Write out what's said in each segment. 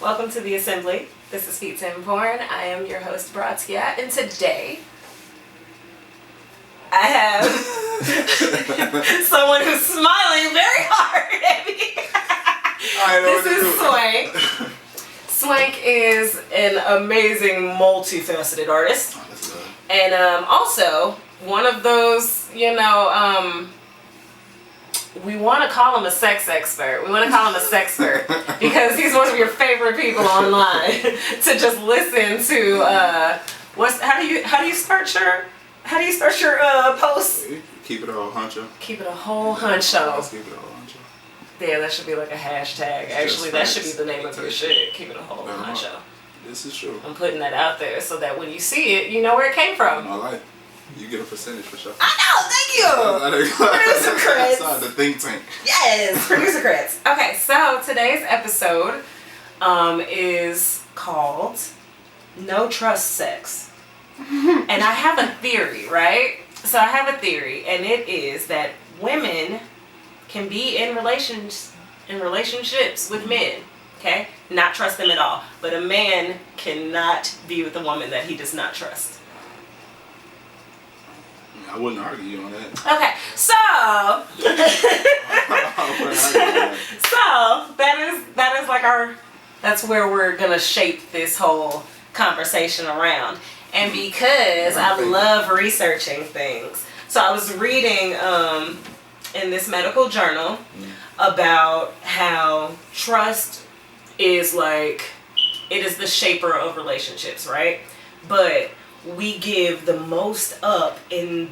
Welcome to the assembly. This is Pizza and Porn. I am your host, Bratia, and today I have someone who's smiling very hard at me. This is Swank. Swank is an amazing, multifaceted artist, and also one of those, we want to call him a sex expert. We want to call him a sexpert because he's one of your favorite people online to just listen to. How do you start your posts? Keep it a whole huncho. Keep it a whole huncho. Keep it a whole huncho. Yeah, that should be like a hashtag. Actually, that should be the name of your shit. Keep it a whole huncho. This is true. I'm putting that out there so that when you see it, you know where it came from. I like it. You get a percentage for sure. I know, thank you. Producer credits. Outside the think tank. Yes, producer credits. Okay, so today's episode is called No Trust Sex. And I have a theory, right? So I have a theory, and it is that women can be in relationships with men, okay? Not trust them at all. But a man cannot be with a woman that he does not trust. I wouldn't argue you on that. Okay, so that is like that's where we're gonna shape this whole conversation around. And because I love researching things, so I was reading in this medical journal about how trust is it is the shaper of relationships, right? But we give the most up in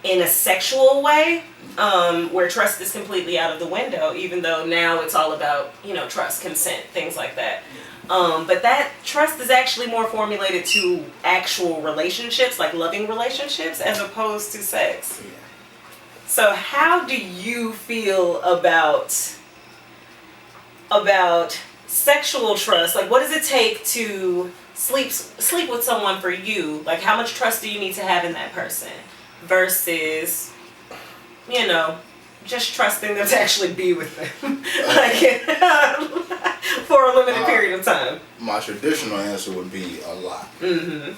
a sexual way, where trust is completely out of the window, even though now it's all about, trust, consent, things like that. But that trust is actually more formulated to actual relationships, like loving relationships, as opposed to sex. Yeah. So how do you feel about sexual trust? Like, what does it take to sleep with someone for you? Like, how much trust do you need to have in that person versus, just trusting them to actually be with them, for a limited period of time? My traditional answer would be a lot. Mm-hmm.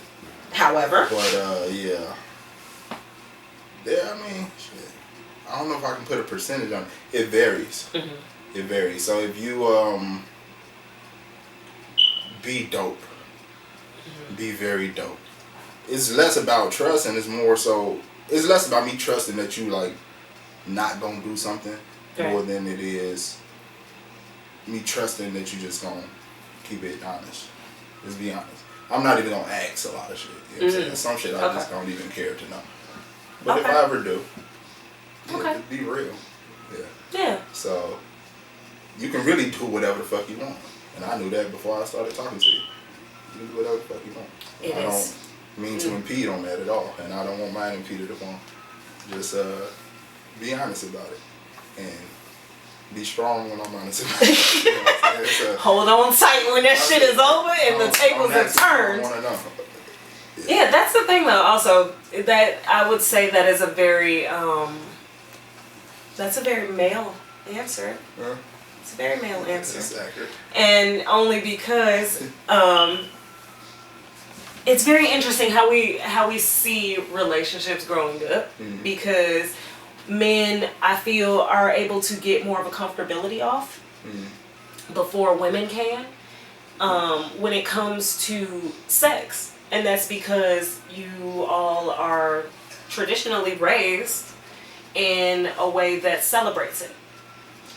However, but yeah, I mean, shit. I don't know if I can put a percentage on it. It varies. Mm-hmm. It varies. So if you be dope. Be very dope. It's less about trust, and it's less about me trusting that you not gonna do something, more than it is me trusting that you just gonna keep it honest. Let's be honest. I'm not even gonna ask a lot of shit. You know what I'm saying? Some shit I just don't even care to know. But if I ever do, be real. Yeah. So you can really do whatever the fuck you want, and I knew that before I started talking to you. You do whatever the fuck you want. I don't mean to impede on that at all, and I don't want mine impeded upon. Just be honest about it, and be strong when I'm honest about it. You know what I'm saying? Hold on tight when that shit is over and the tables are turned. I want to know. Yeah, that's the thing though. Also, that I would say that is a very that's a very male answer. It's a very male answer. That's accurate. And only because it's very interesting how we see relationships growing up, because men, I feel, are able to get more of a comfortability off before women can when it comes to sex. And that's because you all are traditionally raised in a way that celebrates it.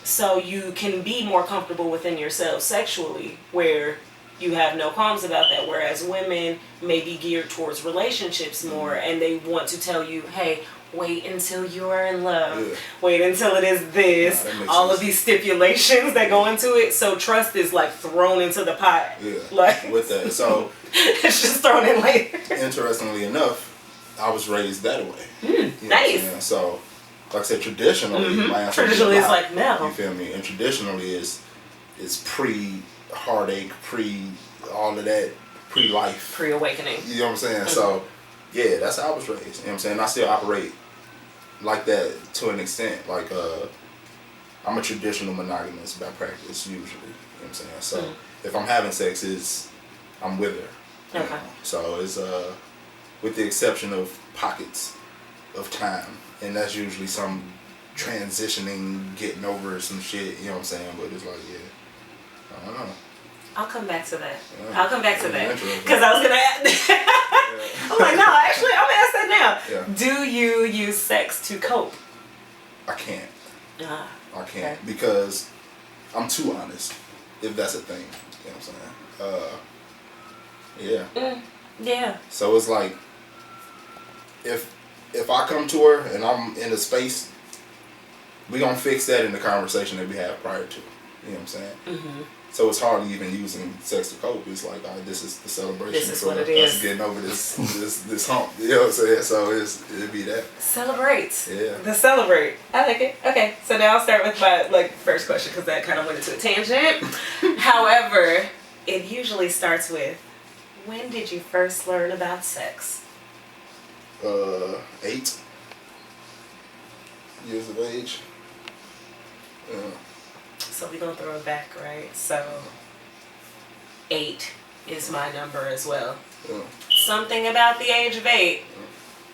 So you can be more comfortable within yourself sexually, where you have no qualms about that. Whereas women may be geared towards relationships more, and they want to tell you, hey, wait until you are in love. Yeah. Wait until it is this. All of these stipulations that go into it. So trust is thrown into the pot. Yeah. With that. So it's just thrown in later. Interestingly enough, I was raised that way. Nice. So, like I said, traditionally, my answer traditionally is no. You feel me? And traditionally is pre-heartache, all of that, pre-life. Pre-awakening. You know what I'm saying? So, yeah, that's how I was raised. You know what I'm saying? I still operate like that to an extent. I'm a traditional monogamist by practice usually. You know what I'm saying? So if I'm having sex, I'm with her. Okay. You know? So it's with the exception of pockets of time, and that's usually some transitioning, getting over some shit. You know what I'm saying? But it's like, yeah, I don't know. I'll come back to that. Yeah. I'll come back to that. Because I was going to ask. I'm like, no, actually, I'm going to ask that now. Yeah. Do you use sex to cope? I can't. I can't. Okay. Because I'm too honest, if that's a thing. You know what I'm saying? Yeah. Yeah. So it's like, if I come to her and I'm in a space, we gonna fix that in the conversation that we had prior to. You know what I'm saying? Mm-hmm. So it's hard even using sex to cope. It's like, this is the celebration. This is for what it us is. Getting over this hump. You know what I'm saying? So it'd be that. Celebrate. Yeah. The celebrate. I like it. Okay, so now I'll start with my first question because that kind of went into a tangent. However, it usually starts with, when did you first learn about sex? 8 years of age. Yeah. So we're going to throw it back, right? So 8 is my number as well. Yeah. Something about the age of 8,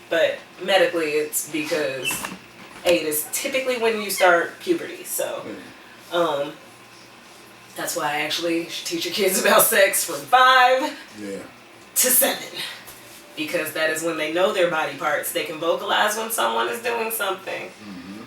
but medically it's because 8 is typically when you start puberty. So that's why I actually teach your kids about sex from 5 to 7. Because that is when they know their body parts. They can vocalize when someone is doing something.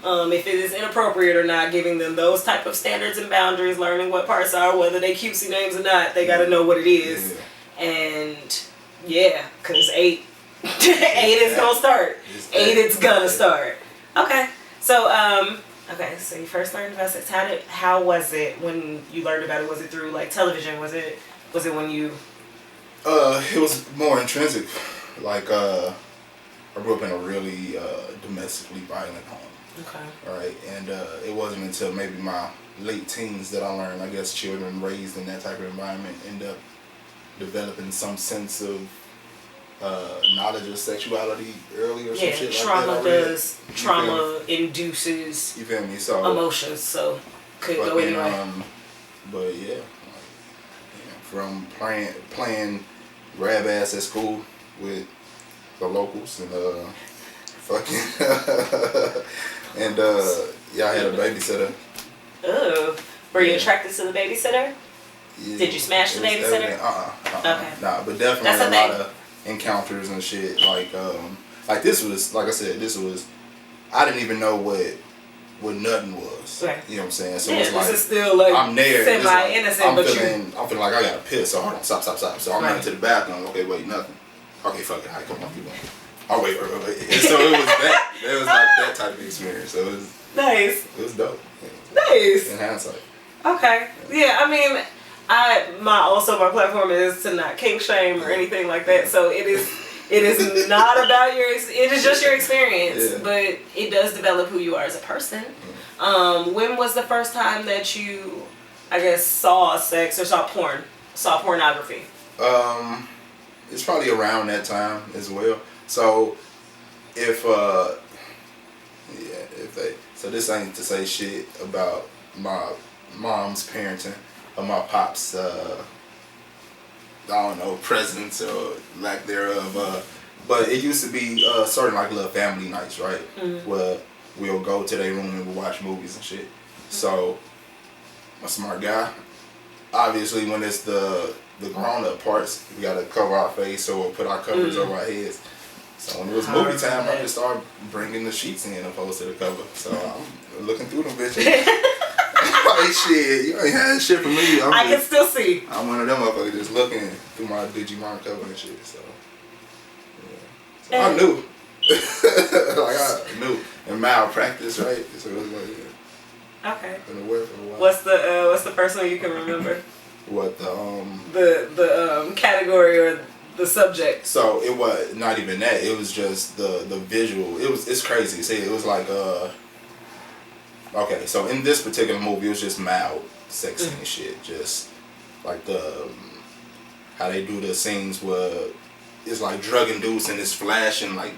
If it is inappropriate or not, giving them those type of standards and boundaries, learning what parts are, whether they cutesy names or not, they got to know what it is. Yeah. And yeah, because 8 is going to start. 8 it's going to start. Okay. So, so you first learned about sex. How was it when you learned about it? Was it through like television? Was it when you... It was more intrinsic. Like, I grew up in a really domestically violent home. Okay. Right, and it wasn't until maybe my late teens that I learned, I guess, children raised in that type of environment end up developing some sense of knowledge of sexuality early or some shit like that. Trauma induces you feel me? So emotions, so could go anyway. But yeah, from playing grab ass at school with the locals and and I had a babysitter. Oh, were you attracted to the babysitter? Yeah. Did you smash the babysitter? Okay. Nah, but definitely a lot of encounters and shit. Like this was, like I said, I didn't even know what nothing was. Right. You know what I'm saying? So yeah, it's like, this is still like I'm there. semi-innocent, I'm feeling like I gotta piss. So hold on, stop. So I'm running to the bathroom. Okay, wait, nothing. Okay, fuck it. All right, come on, keep going. Oh wait. And so it was that. It was like that type of experience. So it was nice. It was dope. Nice. In hindsight. Okay. Yeah, I mean, my platform is to not kink shame or anything like that. So it is not about it is just your experience, but it does develop who you are as a person. When was the first time that you, I guess, saw sex or saw pornography? It's probably around that time as well. So so this ain't to say shit about my mom's parenting or my pops, I don't know, presence or lack thereof. But it used to be certain like little family nights, right? Mm-hmm. Where we'll go to their room and we'll watch movies and shit. Mm-hmm. So, I'm a smart guy. Obviously, when it's the grown-up parts, we gotta cover our face or put our covers over our heads. So when it was movie time, I just started bringing the sheets in opposed to the cover. So I'm looking through them bitches. Like, shit, you ain't had shit from me. I can still see. I'm one of them motherfuckers just looking through my Digimon cover and shit. So, yeah. So I knew. Like, I knew. And malpractice, right? So it was like, yeah. Okay. Been aware for a while. What's the first one you can remember? What, the category or the subject? So it was not even that. It was just the visual. It's crazy. See, it was like okay. So in this particular movie, it was just mild sex and shit. Just like how they do the scenes where it's like drug induced and it's flashing like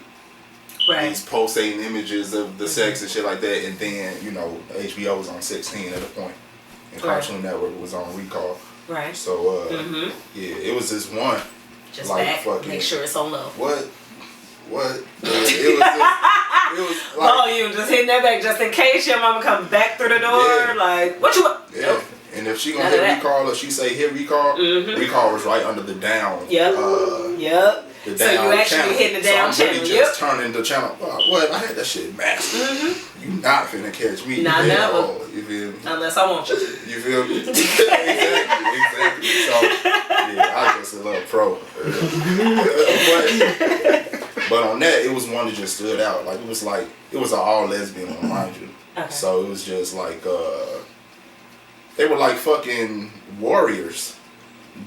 these pulsating images of the sex and shit like that. And then, you know, HBO was on 16 at a point. And Cartoon Network was on recall. Right. So, yeah, it was this one. Just like, back, fucking, make sure it's on low. What? It was like, oh, you just hitting that back just in case your mama comes back through the door. Yeah. Like, what you want? Yeah. Nope. And if she gonna hit recall or she say hit recall, recall was right under the down. Yep. The down so you actually channel. Hitting the down so I'm channel. Really just turning the channel. What? I had that shit mastered. You not finna catch me. Not never. You feel me? Unless I want you. You feel me? exactly. So yeah, I just a little pro. But on that, it was one that just stood out. Like it was an all lesbian one, mind you. Okay. So it was just like they were like fucking warriors.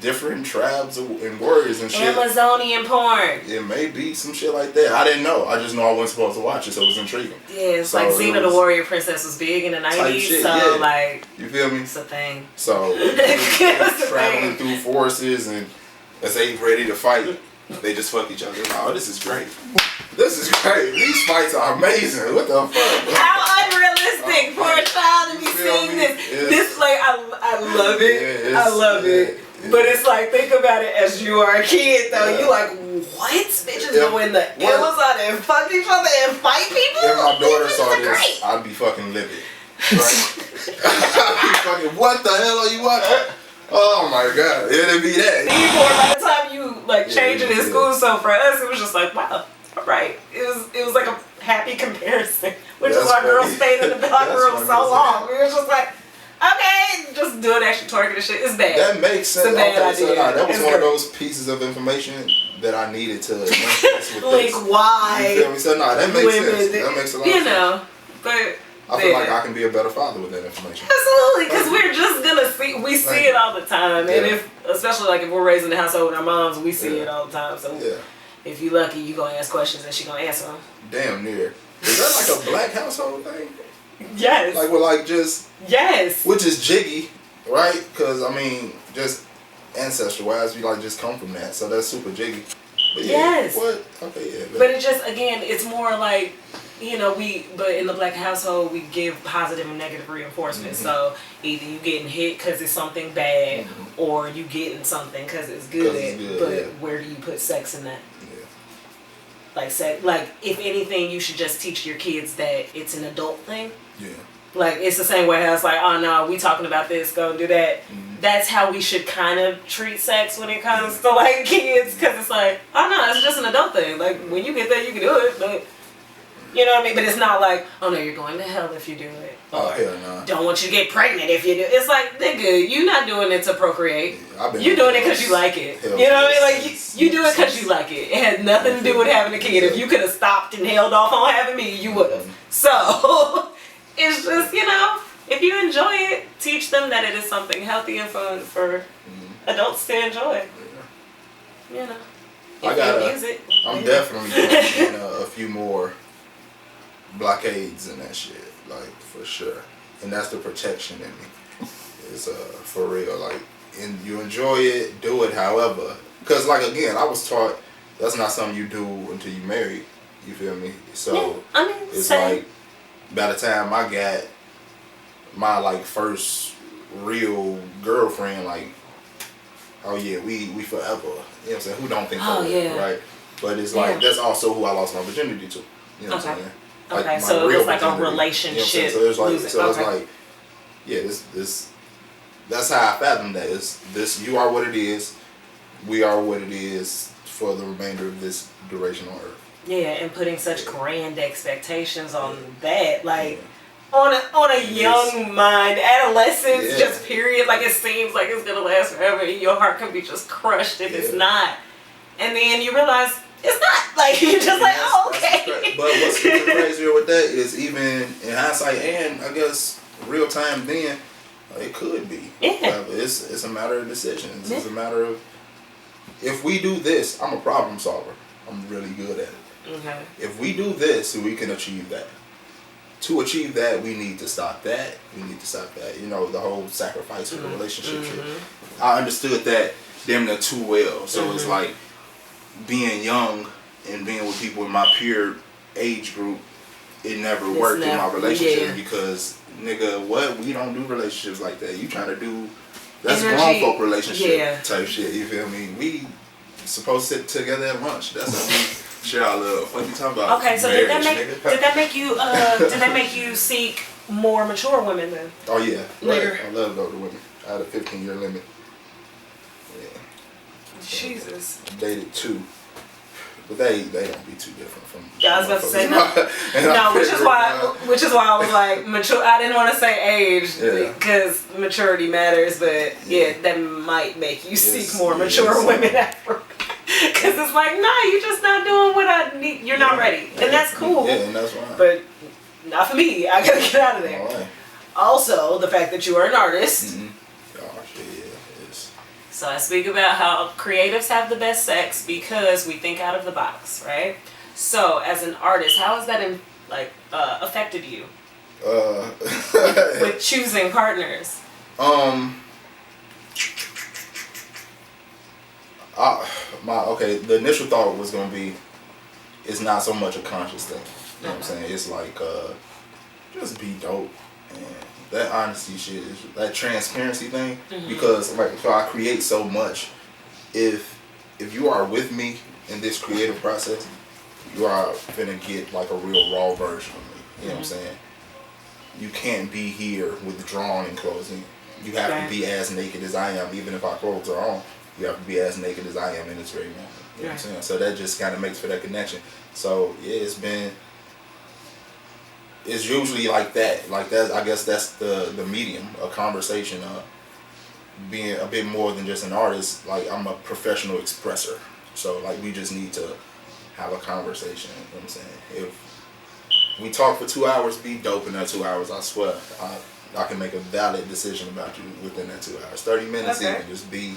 Different tribes and warriors and shit. Amazonian porn. It may be some shit like that. I didn't know. I just know I wasn't supposed to watch it, so it was intriguing. Yeah, it's so like Xena the Warrior Princess was big in the 90s, shit, so like... You feel me? It's a thing. So, traveling through forests and as they ready to fight, they just fuck each other. Oh, this is great. This is great. These fights are amazing. What the fuck? How unrealistic for a child to be seeing this. This, like, I love it. I love it. But it's like, think about it as you are a kid, though. You like, what? Bitches go in the Amazon and fuck each other and fight people? If my daughter saw this, I'd be fucking livid. Right? I'd be fucking, what the hell are you watching? Oh my god, it'd be that. By the time you like change it in school, so for us it was just like, wow, all right. It was like a happy comparison, which is why girls stayed in the locker room so long. It was just like, okay, just doing extra twerking and shit. It's bad. That makes sense. It's a bad idea. So, that was one of those pieces of information that I needed to link this with like why? You feel me? So that makes sense. That makes a lot of sense. You know, but. I feel like I can be a better father with that information. Absolutely, because we're just gonna see it all the time, and especially like if we're raised in the household with our moms, we see it all the time. So if you lucky, you gonna ask questions and she gonna answer them. Damn near. Is that like a black household thing? Yes. Like we're like just which is jiggy, right? Because I mean, just ancestry wise, we like just come from that, so that's super jiggy. But what? Okay, But it just again, it's more like. You know, but in the black household, we give positive and negative reinforcement. So either you getting hit because it's something bad, or you getting something because it's good. But where do you put sex in that? Yeah. Like if anything, you should just teach your kids that it's an adult thing. Yeah. Like it's the same way how it's like, oh no, we talking about this, go do that. That's how we should kind of treat sex when it comes to like kids, because it's like, oh no, it's just an adult thing. Like when you get there, you can do it, but. You know what I mean? But it's not like, oh no, you're going to hell if you do it. Oh, hell no. Don't want you to get pregnant if you do it. It's like, nigga, you're not doing it to procreate. You're doing it because you like it. You know what I mean? Like, you do it because you like it. It had nothing to do with having a kid. If you could have stopped and held off on having me, you would have. So, it's just, you know, if you enjoy it, teach them that it is something healthy and fun for adults to enjoy. You know. If you use it. I'm definitely getting a few more blockades and that shit, like for sure, and that's the protection in me. It's for real, like, and you enjoy it, do it. However, because like again, I was taught that's not something you do until you marry. You feel me? So it's like by the time I got my like first real girlfriend, like, oh yeah, we forever. You know what I'm saying? Who don't think forever, right? But it's like that's also who I lost my virginity to. You know what I'm saying? Like okay, so it was like a relationship. You know so it's like, this. That's how I fathom that. It's this. You are what it is. We are what it is for the remainder of this duration on Earth. Yeah, and putting such grand expectations on that, like on a young mind, adolescence, just period. Like it seems like it's gonna last forever, and your heart can be just crushed if it's not. And then you realize. It's not like you're just like, oh, okay. But what's even crazier with that is even in hindsight and I guess real time then, it could be. Yeah. It's a matter of decisions. It's a matter of if we do this, I'm a problem solver. I'm really good at it. Okay. If we do this, we can achieve that. To achieve that, we need to stop that. We need to stop that. You know, the whole sacrifice of the relationship shit. I understood that damn near too well. So it's like being young and being with people in my peer age group, it never worked in my relationship because, nigga, what? We don't do relationships like that. You trying to do, that's grown folk relationship type shit, you feel me? We supposed to sit together at lunch. That's what we share our love. What you talking about? Okay, so marriage, did that make you seek more mature women then? Oh yeah. Later. I love older women. I had a 15-year limit. Yeah. Jesus. I dated 2. But they don't be too different from. Yeah, I was about to say no. No, which is why I was like mature. I didn't want to say age because maturity matters, but that might make you seek more mature women after. Because it's like, nah, you're just not doing what I need. You're not ready, and that's cool. Yeah, and that's fine. But not for me. I gotta get out of there. All right. Also, the fact that you are an artist. Mm-hmm. Oh shit, yeah, it is. So I speak about how creatives have the best sex because we think out of the box, right? So as an artist, how has that affected you with choosing partners? The initial thought was gonna be, it's not so much a conscious thing. You know what I'm saying? It's like just be dope. And that honesty shit, is that transparency thing, because so I create so much. If you are with me in this creative process, you are finna get like a real raw version of me. You know what I'm saying? You can't be here withdrawn and closing. You have to be as naked as I am, even if our clothes are on. You have to be as naked as I am in this very moment. You know what I'm saying? So that just kind of makes for that connection. So yeah, it's usually like that. Like that, I guess that's the medium, a conversation, being a bit more than just an artist. Like I'm a professional expresser. So like we just need to have a conversation. You know what I'm saying? If we talk for 2 hours, be dope in that 2 hours. I swear, I can make a valid decision about you within that 2 hours. 30 minutes even, just be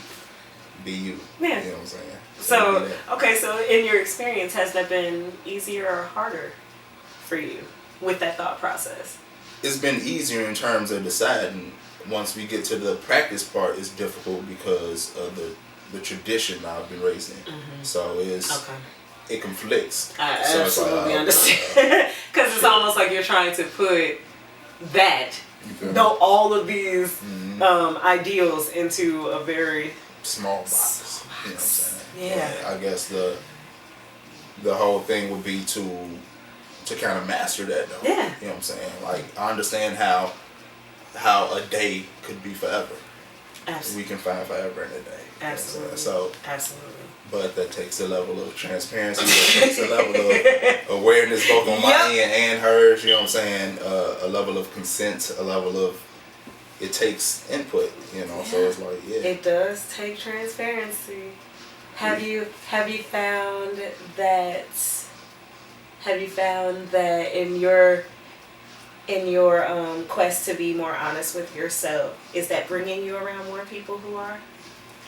you. Yeah. You know what I'm saying? So in your experience, has that been easier or harder for you with that thought process? It's been easier in terms of deciding. Once we get to the practice part, it's difficult because of the tradition I've been raised in. So it conflicts. I absolutely understand. Because it's almost like you're trying to put that, all of these ideals into a very small box. You know what I'm saying? Yeah. And I guess the whole thing would be to kind of master that though. Yeah. You know what I'm saying? Like I understand how a day could be forever. Absolutely. We can find forever in a day. Absolutely. So absolutely. But that takes a level of transparency. That takes a level of awareness both on my end and hers. You know what I'm saying? A level of consent. A level of it takes input. You know. So it's like it does take transparency. Have you found that? Have you found that in your quest to be more honest with yourself, is that bringing you around more people who are?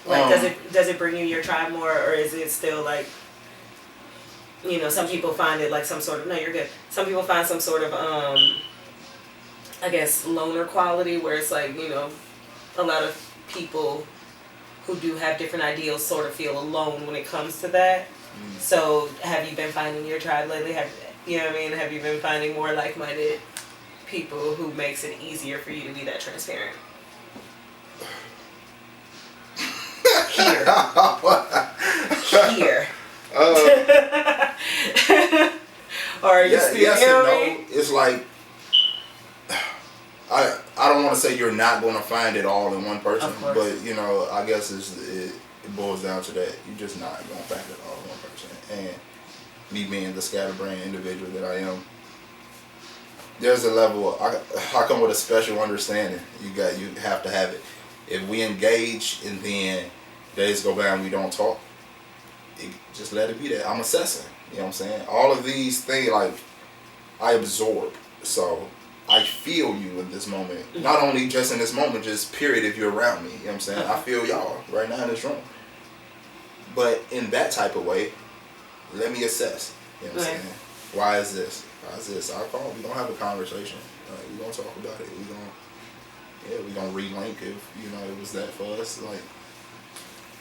Like, does it bring you your tribe more, or is it still like, you know, some people find it like some sort of, no, you're good. Some people find some sort of, I guess, loner quality where it's like, you know, a lot of people who do have different ideals sort of feel alone when it comes to that. So have you been finding your tribe lately? You know what I mean? Have you been finding more like-minded people who makes it easier for you to be that transparent? Here. Or are you still yes and no. It's like I don't want to say you're not going to find it all in one person, but you know, I guess it boils down to that. You're just not going to find it all in one person. And me being the scatterbrained individual that I am, there's a level. I come with a special understanding. You have to have it. If we engage and then days go by and we don't talk, just let it be there. I'm assessing. You know what I'm saying? All of these things, like, I absorb. So I feel you in this moment. Not only just in this moment, just period if you're around me. You know what I'm saying? I feel y'all right now in this room. But in that type of way, let me assess. You know what I'm saying? Why is this? Why is this? I'll call. We're going to have a conversation. We're going to talk about it. We're going to relink if, you know, it was that for us. Like,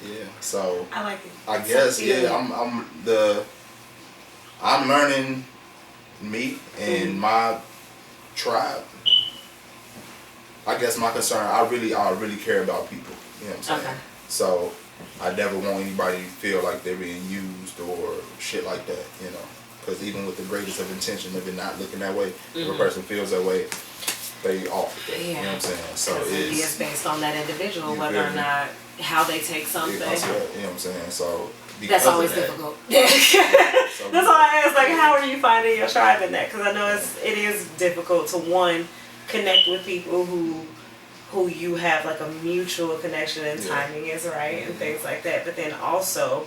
yeah. So I like it. I guess, I'm learning me and my tribe, I guess my concern, I really care about people. You know what I'm saying? Okay. So I never want anybody to feel like they're being used or shit like that, you know. Because even with the greatest of intention, if they're not looking that way, if a person feels that way, they off with that. You know what I'm saying? So it's based on that individual, whether or not how they take something. You know what I'm saying? So that's always difficult. That's why I asked, like, how are you finding your tribe in that? Because I know it is difficult to, one, connect with people who you have like a mutual connection and timing is right and things like that, but then also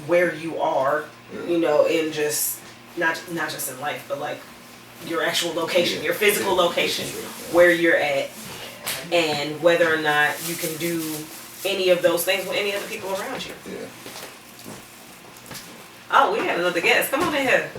where you are, you know, in just not just in life, but like your actual location, your physical location, where you're at, and whether or not you can do any of those things with any other people around you. Yeah. Oh, we have another guest. Come on in here.